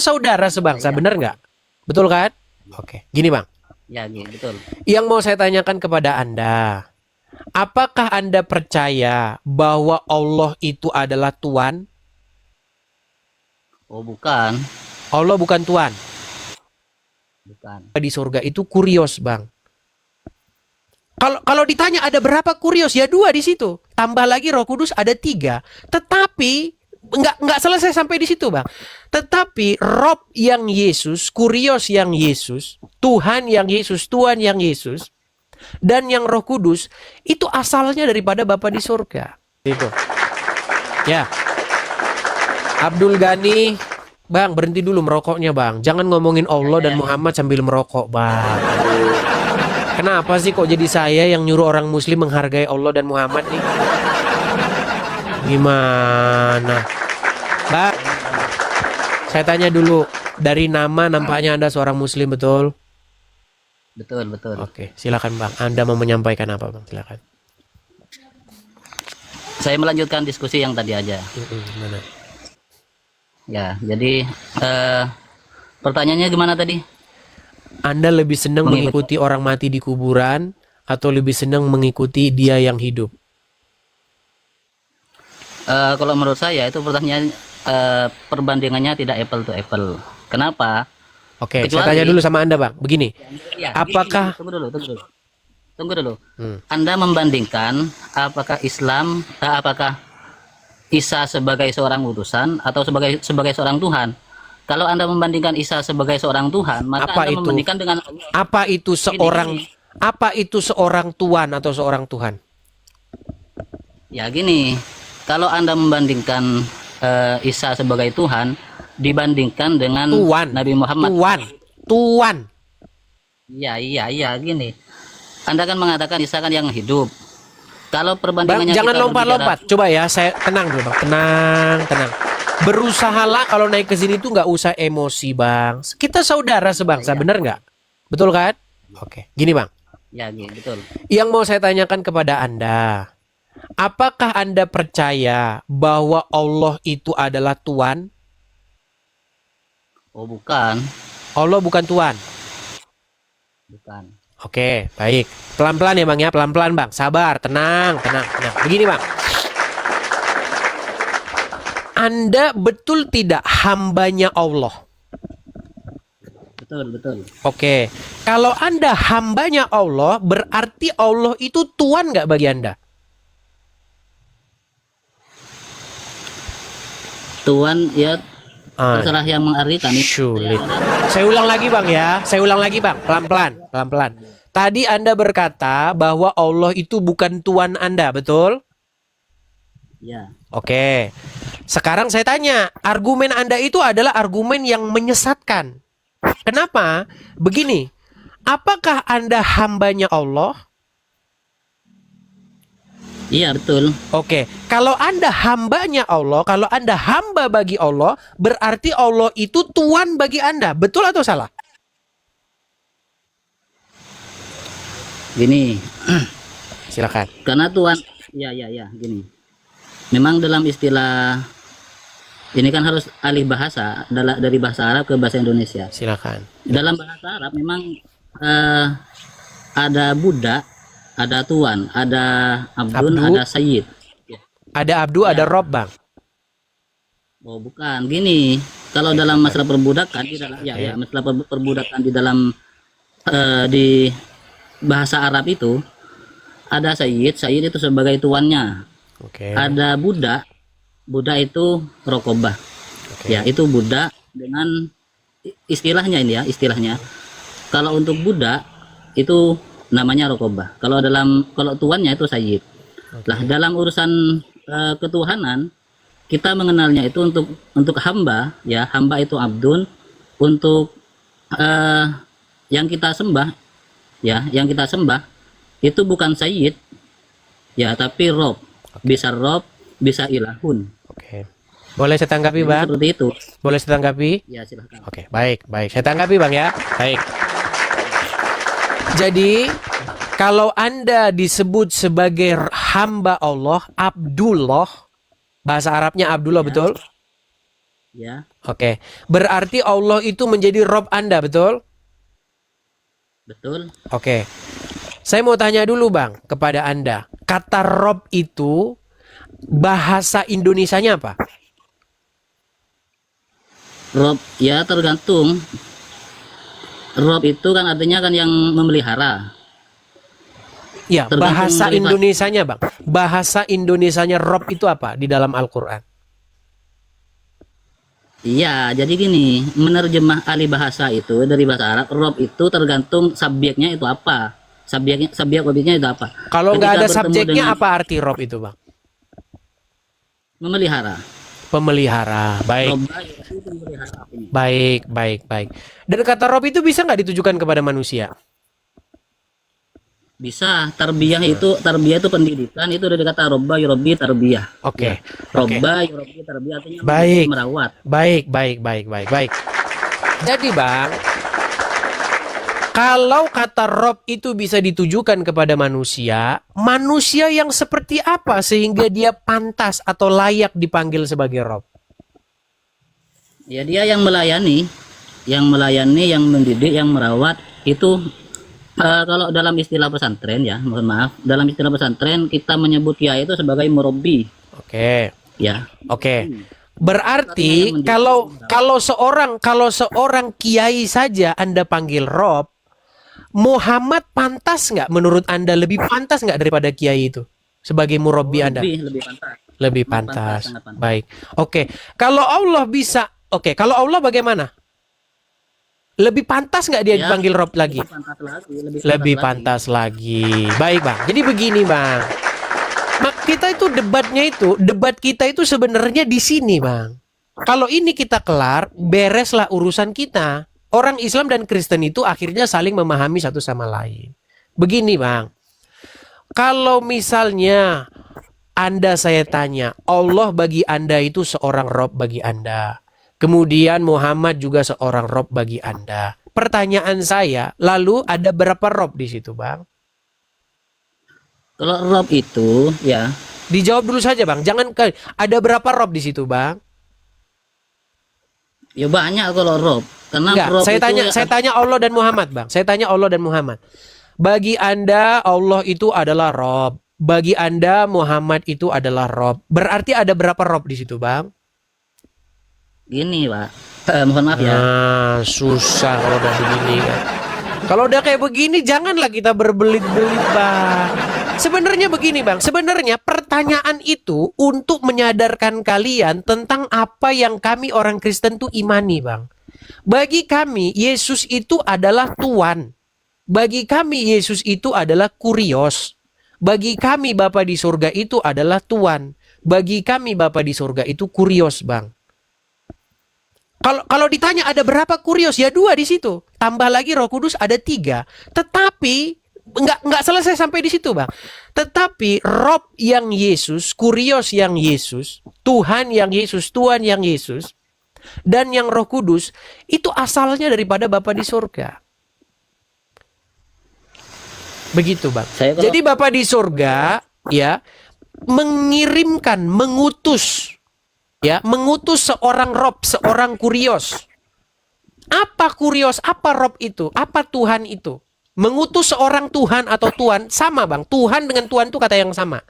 Kita saudara sebangsa, Ya, benar nggak? Betul kan? Oke, gini Bang. ya, betul. Yang mau saya tanyakan kepada Anda, apakah Anda percaya bahwa Allah itu adalah Tuhan? Oh, bukan, Allah bukan Tuhan. bukan. Di surga itu kurios, Bang. Kalau ditanya ada berapa kurios, ya 2 di situ. Tambah lagi Roh Kudus ada 3. Tetapi nggak selesai sampai di situ, Bang. Tetapi Rob yang Yesus, kurios yang Yesus, Tuhan yang Yesus, Tuhan yang Yesus, dan yang Roh Kudus itu asalnya daripada Bapa di surga. Itu. Ya, Abdul Ghani, Bang, berhenti dulu merokoknya, Bang. Jangan ngomongin Allah dan Muhammad sambil merokok, Bang. Kenapa sih kok jadi saya yang nyuruh orang muslim menghargai Allah dan Muhammad nih? Gimana? Bang, saya tanya dulu. Dari nama nampaknya Anda seorang muslim, betul? Betul, betul. Oke, silakan Bang. Anda mau menyampaikan apa, Bang? Silakan. Saya melanjutkan diskusi yang tadi aja. Mana? Ya, jadi pertanyaannya gimana tadi? Anda lebih senang mengikuti orang mati di kuburan atau lebih senang mengikuti dia yang hidup? Kalau menurut saya itu pertanyaan perbandingannya tidak apple to apple. Kenapa? Oke, Kecuali, saya tanya dulu sama Anda, Bang. Begini, ya, apakah... Tunggu dulu. Anda membandingkan apakah apakah Isa sebagai seorang utusan atau sebagai seorang Tuhan? Kalau Anda membandingkan Isa sebagai seorang Tuhan, maka Apa Anda itu? membandingkan dengan Allah. Apa itu seorang... Gini. Apa itu seorang Tuhan atau seorang Tuhan? Ya gini, kalau Anda membandingkan Isa sebagai Tuhan dibandingkan dengan Tuhan. Nabi Muhammad. Tuhan. Iya, gini. Anda kan mengatakan Isa kan yang hidup. Kalau Bang, perbandingannya jangan kita lompat-lompat. Coba ya, saya tenang dulu, Bang. Tenang. Berusahalah kalau naik ke sini tuh nggak usah emosi, Bang. Kita saudara sebangsa, bener nggak? Betul kan? Oke, gini, Bang. Ya, gini, betul. Yang mau saya tanyakan kepada Anda, apakah Anda percaya bahwa Allah itu adalah Tuhan? Oh, bukan. Allah bukan Tuhan. Bukan. Oke, baik. Pelan-pelan ya, Bang ya. Pelan-pelan, Bang. Sabar, tenang. Begini, Bang. Anda betul tidak hambanya Allah? Betul. Oke. Kalau Anda hambanya Allah, berarti Allah itu Tuhan nggak bagi Anda? Tuhan ya terserah yang mengartikan itu. Sulit. Saya ulang lagi, Bang ya. Pelan-pelan. Tadi Anda berkata bahwa Allah itu bukan Tuhan Anda, betul? Ya. Oke. Sekarang saya tanya, argumen Anda itu adalah argumen yang menyesatkan. Kenapa? Begini, apakah Anda hambanya Allah? Iya, betul. Oke, kalau Anda hambanya Allah, kalau Anda hamba bagi Allah, berarti Allah itu Tuhan bagi Anda. Betul atau salah? Gini, Silakan. karena Tuhan, ya, gini. Memang dalam istilah ini kan harus alih bahasa dari bahasa Arab ke bahasa Indonesia. Silakan. Dalam bahasa Arab memang ada budak, ada tuan, ada abdun, Abdu. ada sayyid. Ada Abdu, ada Rob, Bang. Oh, bukan. Gini, kalau dalam masalah perbudakan di dalam masalah perbudakan di dalam di bahasa Arab itu ada sayyid itu sebagai tuannya. Oke. Ada budak itu rokobah. Ya, itu budak dengan istilahnya ini ya, istilahnya. Kalau untuk budak itu namanya rokobah. Kalau tuannya itu sayyid. Lah dalam urusan ketuhanan kita mengenalnya itu untuk hamba, ya, hamba itu abdun. Untuk yang kita sembah, ya, itu bukan sayyid, ya, tapi rob. Bisa rob, bisa ilahun. Oke. Boleh saya tanggapi, Bang? Seperti itu. Boleh saya tanggapi? Ya, silahkan. Oke, baik. Saya tanggapi, Bang ya. Baik. Jadi, kalau Anda disebut sebagai hamba Allah, Abdullah, bahasa Arabnya Abdullah, betul? Ya, Oke. Berarti Allah itu menjadi Rob Anda, betul? betul. Oke. Saya mau tanya dulu Bang kepada Anda. Kata Rob itu bahasa Indonesianya apa? Rob, ya tergantung. Rob itu kan artinya kan yang memelihara. Ya, Tergantung bahasa dari Indonesianya Bang. Bahasa Indonesianya Rob itu apa di dalam Al-Quran? Iya, jadi gini, menerjemah alih bahasa itu dari bahasa Arab, Rob itu tergantung subjeknya itu apa. Subjek objeknya itu apa. Kalau nggak Ketika ada bertemu subjeknya dengan apa arti Rob itu Bang? memelihara. Pemelihara. Baik, Rob itu memelihara artinya. baik, baik, baik. Dan kata Rob itu bisa nggak ditujukan kepada manusia? Bisa, tarbiyah itu pendidikan, itu dari kata robba yurabbi tarbiyah. Oke, Ya. oke. Robba yurabbi tarbiyah artinya Baik. merawat. Baik, baik, baik, baik, baik. Jadi Bang, kalau kata Rob itu bisa ditujukan kepada manusia, manusia yang seperti apa sehingga dia pantas atau layak dipanggil sebagai Rob? Ya dia yang melayani, yang mendidik, yang merawat itu kalau dalam istilah pesantren ya, mohon maaf, dalam istilah pesantren kita menyebut kiai itu sebagai murabbi, Oke, ya. oke. Berarti kalau seorang kiai saja Anda panggil Rob, Muhammad pantas nggak menurut Anda lebih pantas nggak daripada kiai itu sebagai murabbi Anda? Lebih pantas. Lebih Sangat pantas. sangat pantas. Baik. Oke. Kalau Allah bisa, oke. Kalau Allah bagaimana? Lebih pantas nggak dia Ya, dipanggil Rob lagi? Lebih pantas lagi, Lebih pantas lagi. Baik Bang. Jadi begini Bang. Debat kita itu sebenarnya di sini Bang. Kalau ini kita kelar, bereslah urusan kita. Orang Islam dan Kristen itu akhirnya saling memahami satu sama lain. Begini Bang. Kalau misalnya saya tanya, Allah bagi Anda itu seorang Rob bagi Anda. Kemudian Muhammad juga seorang Rob bagi Anda. Pertanyaan saya, lalu ada berapa Rob di situ, Bang? Kalau rob itu ya Dijawab dulu saja, Bang. Ada berapa Rob di situ, Bang? ya banyak kalau rob. Karena Enggak, rob saya tanya Allah dan Muhammad, Bang. Saya tanya Allah dan Muhammad. Bagi Anda Allah itu adalah Rob. Bagi Anda Muhammad itu adalah Rob. Berarti ada berapa Rob di situ, Bang? gini, Pak. Mohon maaf ya. Nah, susah kalau udah begini kan. Kalau udah kayak begini, janganlah kita berbelit-belit, Bang. Sebenarnya begini, Bang. Sebenarnya pertanyaan itu untuk menyadarkan kalian tentang apa yang kami orang Kristen tuh imani, Bang. Bagi kami, Yesus itu adalah Tuhan. Bagi kami, Yesus itu adalah kurios. Bagi kami, Bapa di surga itu adalah Tuhan. Bagi kami, Bapa di surga itu kurios, Bang. Kalau ditanya ada berapa kurios, ya 2 di situ. Tambah lagi Roh Kudus ada 3. Tetapi nggak selesai sampai di situ, Bang. Tetapi Rob yang Yesus, kurios yang Yesus, Tuhan yang Yesus, Tuhan yang Yesus, dan yang Roh Kudus itu asalnya daripada Bapa di surga. Begitu, Bang. Jadi Bapa di surga ya mengutus seorang Rob, seorang kurios. Apa kurios? Apa Rob itu? Apa Tuhan itu? Mengutus seorang Tuhan atau Tuhan sama, Bang. Tuhan dengan Tuhan itu kata yang sama.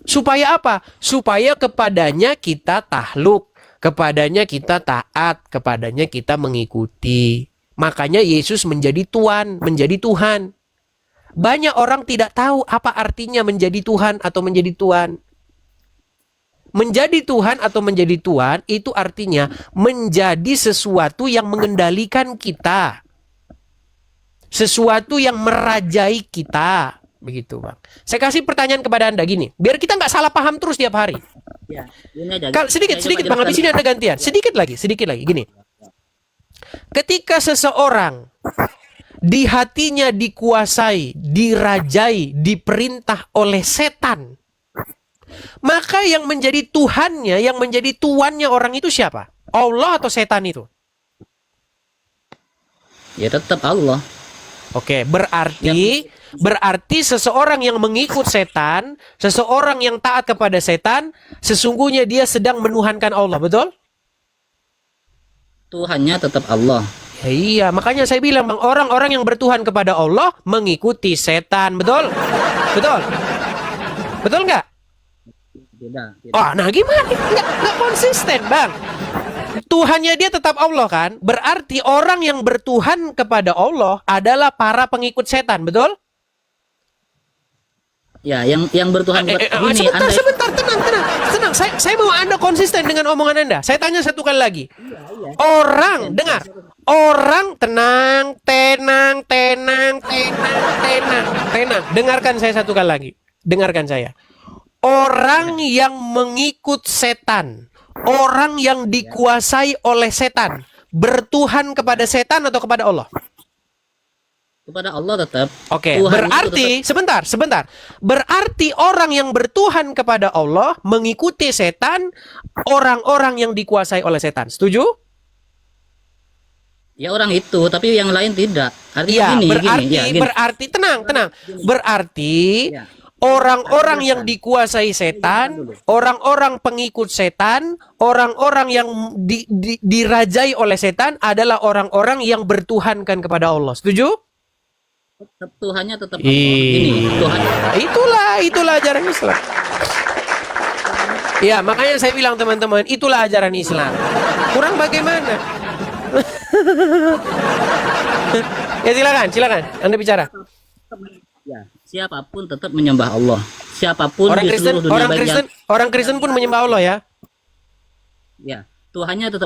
Supaya apa? Supaya kepadanya kita takluk, kepadanya kita taat, kepadanya kita mengikuti. Makanya Yesus menjadi Tuhan, menjadi Tuhan. Banyak orang tidak tahu apa artinya menjadi Tuhan atau menjadi Tuhan. Menjadi Tuhan atau menjadi Tuhan itu artinya menjadi sesuatu yang mengendalikan kita. Sesuatu yang merajai kita. Begitu, Bang. Saya kasih pertanyaan kepada Anda gini. Biar kita nggak salah paham terus tiap hari. Ya, ini aja. Sedikit, Bang. Habis ini Anda gantian. Sedikit lagi. Gini. Ketika seseorang di hatinya dikuasai, dirajai, diperintah oleh setan, maka yang menjadi Tuhannya, yang menjadi tuannya orang itu siapa? Allah atau setan itu? Ya tetap Allah. Oke, berarti seseorang yang mengikut setan, seseorang yang taat kepada setan, sesungguhnya dia sedang menuhankan Allah, betul? Tuhannya tetap Allah. Ya, iya, makanya saya bilang Bang, orang-orang yang bertuhan kepada Allah mengikuti setan, betul? Betul? Betul nggak? Tidak. Oh, nah gimana? Nggak konsisten, Bang. Tuhannya dia tetap Allah kan? Berarti orang yang bertuhan kepada Allah adalah para pengikut setan, betul? Ya, yang bertuhan gini, Sebentar, tenang. Saya mau Anda konsisten dengan omongan Anda. Saya tanya satu kali lagi. Orang, dengar. Orang tenang. Dengarkan saya satu kali lagi. Dengarkan saya. Orang yang mengikut setan, orang yang dikuasai oleh setan, bertuhan kepada setan atau kepada Allah? kepada Allah tetap. Oke, Tuhan itu berarti sebentar. Berarti orang yang bertuhan kepada Allah mengikuti setan, orang-orang yang dikuasai oleh setan. Setuju? Ya orang itu, tapi yang lain tidak. Iya, Artinya gini. berarti tenang. Berarti Ya. orang-orang yang dikuasai setan, orang-orang pengikut setan, orang-orang yang dirajai oleh setan adalah orang-orang yang bertuhankan kepada Allah. Setuju? Tetap Tuhannya tetap Allah. Ini Tuhan. Itulah ajaran Islam. Ya, makanya saya bilang teman-teman, itulah ajaran Islam. Kurang bagaimana? Ya silakan. Anda bicara. Ya, siapapun tetap menyembah Allah. Siapapun Orang di Kristen, seluruh dunia baik yang orang Kristen pun menyembah Allah ya. ya, Tuhannya tetap